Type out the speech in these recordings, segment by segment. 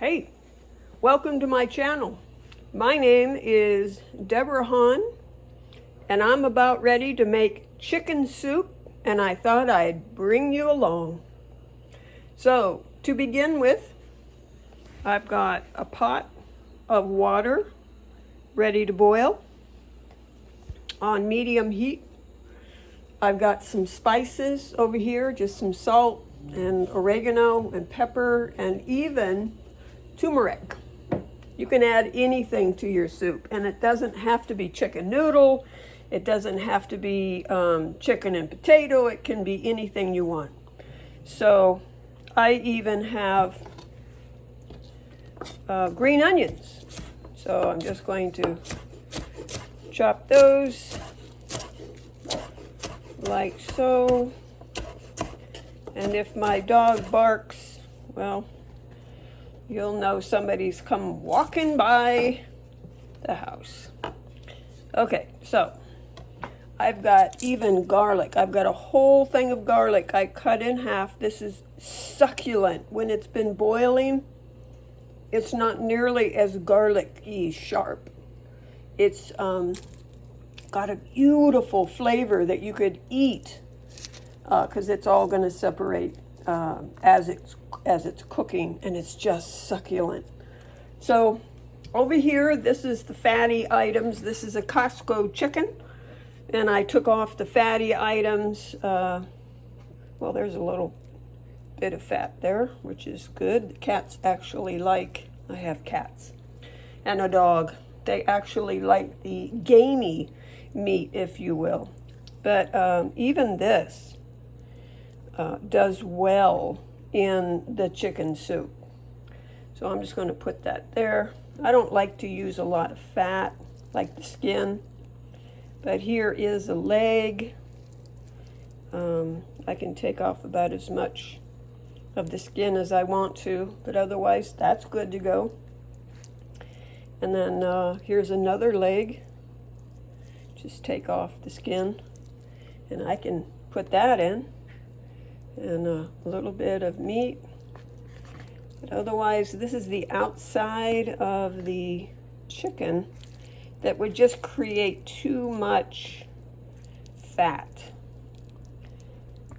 Hey, welcome to my channel. My name is Deborah Hahn, and I'm about ready to make chicken soup, and I thought I'd bring you along. So, to begin with, I've got a pot of water ready to boil on medium heat. I've got some spices over here, just some salt and oregano and pepper and even turmeric. You can add anything to your soup, and it doesn't have to be chicken noodle. It doesn't have to be chicken and potato. It can be anything you want. So I even have green onions. So I'm just going to chop those like so. And if my dog barks, well, you'll know somebody's come walking by the house. Okay, so I've got even garlic. I've got a whole thing of garlic I cut in half. This is succulent. When it's been boiling, it's not nearly as garlicky sharp. It's got a beautiful flavor that you could eat because it's all going to separate as it's cooking, and it's just succulent. So over here, this is the fatty items. This is a Costco chicken, and I took off the fatty items. Well, there's a little bit of fat there, which is good. The cats actually like, I have cats and a dog. They actually like the gamey meat, if you will. But even this does well in the chicken soup. So I'm just going to put that there. I don't like to use a lot of fat, like the skin. But here is a leg. I can take off about as much of the skin as I want to, but otherwise that's good to go. And then here's another leg. Just take off the skin, and I can put that in, and a little bit of meat. But otherwise, this is the outside of the chicken that would just create too much fat.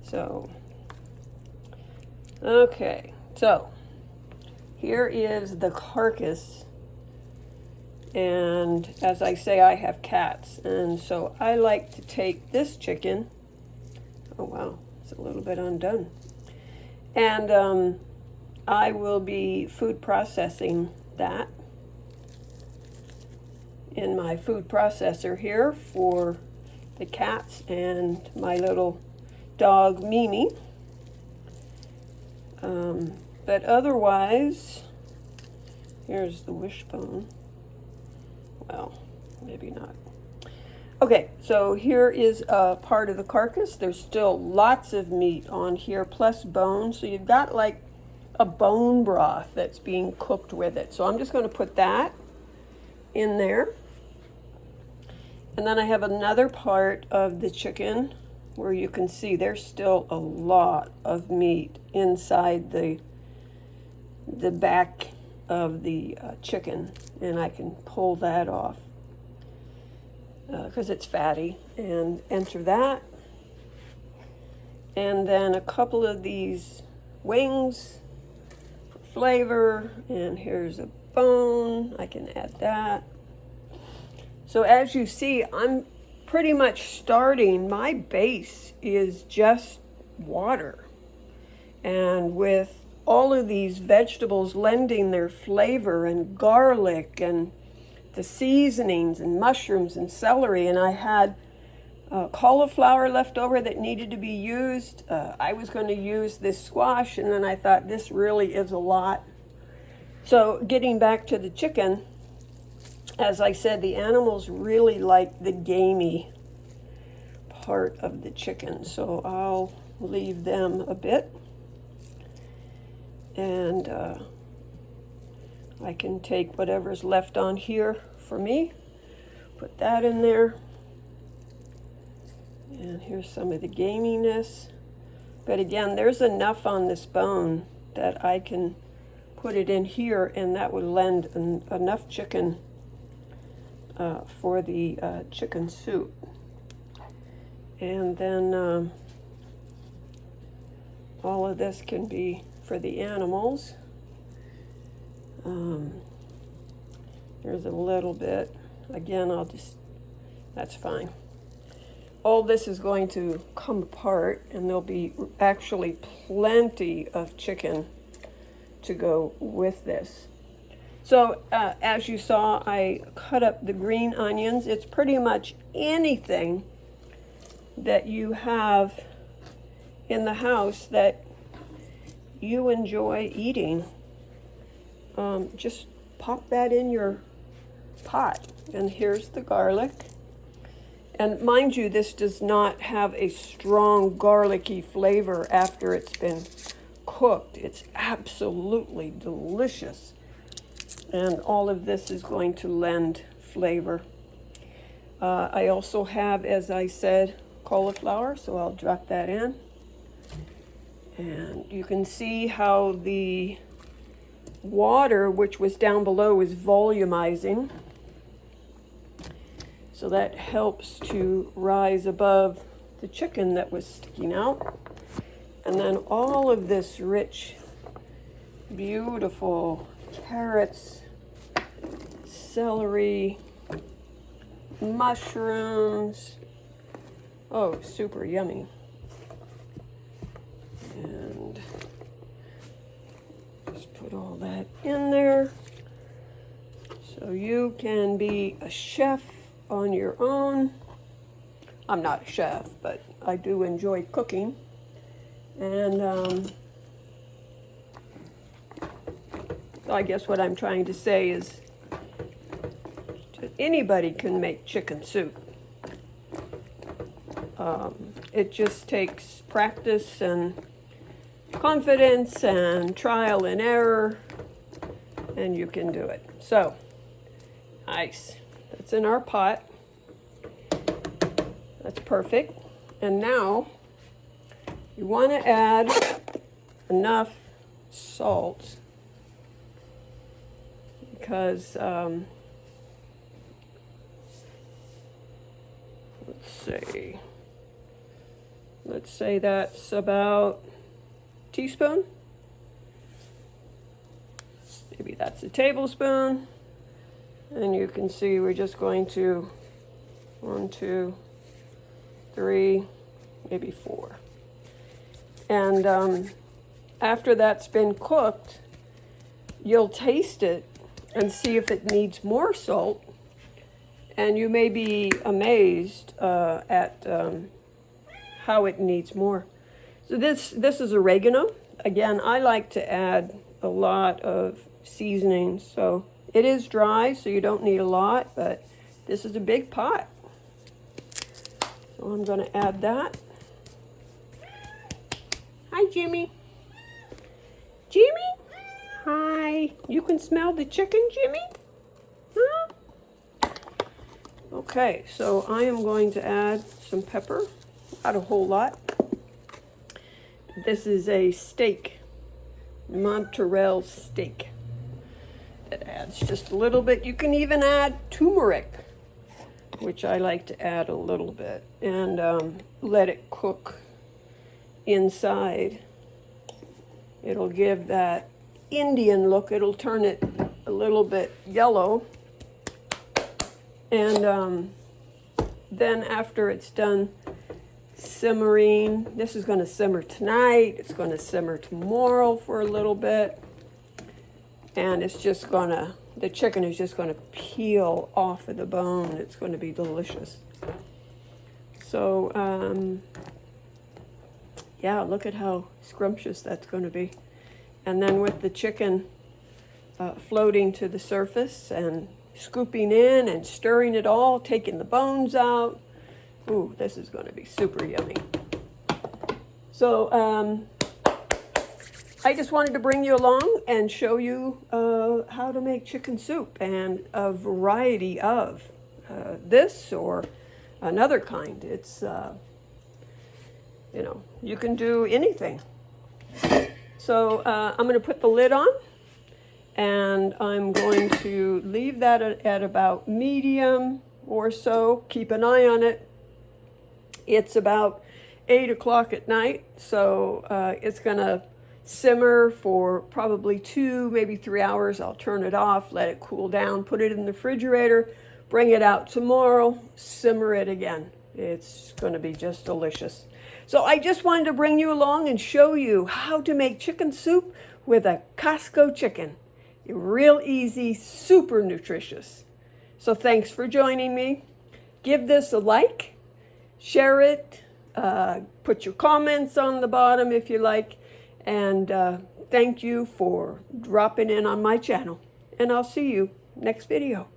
So, okay, so here is the carcass. And as I say, I have cats, and so I like to take this chicken. Oh wow, it's a little bit undone. And I will be food processing that in my food processor here for the cats and my little dog Mimi. But otherwise, here's the wishbone. Well, maybe not. Okay, so here is a part of the carcass. There's still lots of meat on here, plus bone. So you've got like a bone broth that's being cooked with it. So I'm just going to put that in there. And then I have another part of the chicken where you can see there's still a lot of meat inside the back of the chicken, and I can pull that off because it's fatty, and enter that. And then a couple of these wings for flavor, and here's a bone. I can add that. So as you see, I'm pretty much starting, my base is just water, and with all of these vegetables lending their flavor, and garlic and the seasonings and mushrooms and celery, and I had cauliflower left over that needed to be used. I was going to use this squash, and then I thought this really is a lot. So getting back to the chicken, as I said, the animals really like the gamey part of the chicken, so I'll leave them a bit. And I can take whatever's left on here for me, put that in there. And here's some of the gaminess. But again, there's enough on this bone that I can put it in here, and that would lend enough chicken for the chicken soup. And then all of this can be for the animals. There's a little bit. Again, that's fine. All this is going to come apart, and there'll be actually plenty of chicken to go with this. So as you saw, I cut up the green onions. It's pretty much anything that you have in the house that you enjoy eating. Just pop that in your pot. And here's the garlic. And mind you, this does not have a strong garlicky flavor after it's been cooked. It's absolutely delicious. And all of this is going to lend flavor. I also have, as I said, cauliflower, so I'll drop that in. And you can see how the water, which was down below, is volumizing. So that helps to rise above the chicken that was sticking out. And then all of this rich, beautiful carrots, celery, mushrooms. Oh, super yummy. And just put all that in there. So you can be a chef on your own. I'm not a chef, but I do enjoy cooking. And I guess what I'm trying to say is anybody can make chicken soup. It just takes practice and confidence and trial and error, and you can do it. So, nice. That's in our pot. That's perfect. And now you want to add enough salt because let's say that's about a teaspoon. Maybe that's a tablespoon. And you can see we're just going to 1, 2, 3, maybe 4. And after that's been cooked, you'll taste it and see if it needs more salt. And you may be amazed at how it needs more. So this is oregano. Again, I like to add a lot of seasoning. So it is dry, so you don't need a lot, but this is a big pot. So I'm going to add that. Hi, Jimmy. Jimmy? Hi. You can smell the chicken, Jimmy? Huh? Okay, so I am going to add some pepper. Not a whole lot. This is a steak, mozzarella steak. That adds just a little bit. You can even add turmeric, which I like to add a little bit, and let it cook inside. It'll give that Indian look. It'll turn it a little bit yellow. And then after it's done simmering, this is going to simmer tonight. It's going to simmer tomorrow for a little bit. And it's just going to, the chicken is just going to peel off of the bone. It's going to be delicious. So, yeah, look at how scrumptious that's going to be. And then with the chicken floating to the surface and scooping in and stirring it all, taking the bones out. Ooh, this is going to be super yummy. So I just wanted to bring you along and show you how to make chicken soup and a variety of this or another kind. It's, you know, you can do anything. So I'm going to put the lid on And I'm going to leave that at about medium or so. Keep an eye on it. It's about 8 o'clock at night, so it's going to simmer for probably 2, maybe 3 hours. I'll turn it off, let it cool down, put it in the refrigerator, bring it out tomorrow, simmer it again. It's going to be just delicious. So I just wanted to bring you along and show you how to make chicken soup with a Costco chicken. Real easy, super nutritious. So thanks for joining me. Give this a like, share it, put your comments on the bottom if you like, and thank you for dropping in on my channel. And I'll see you next video.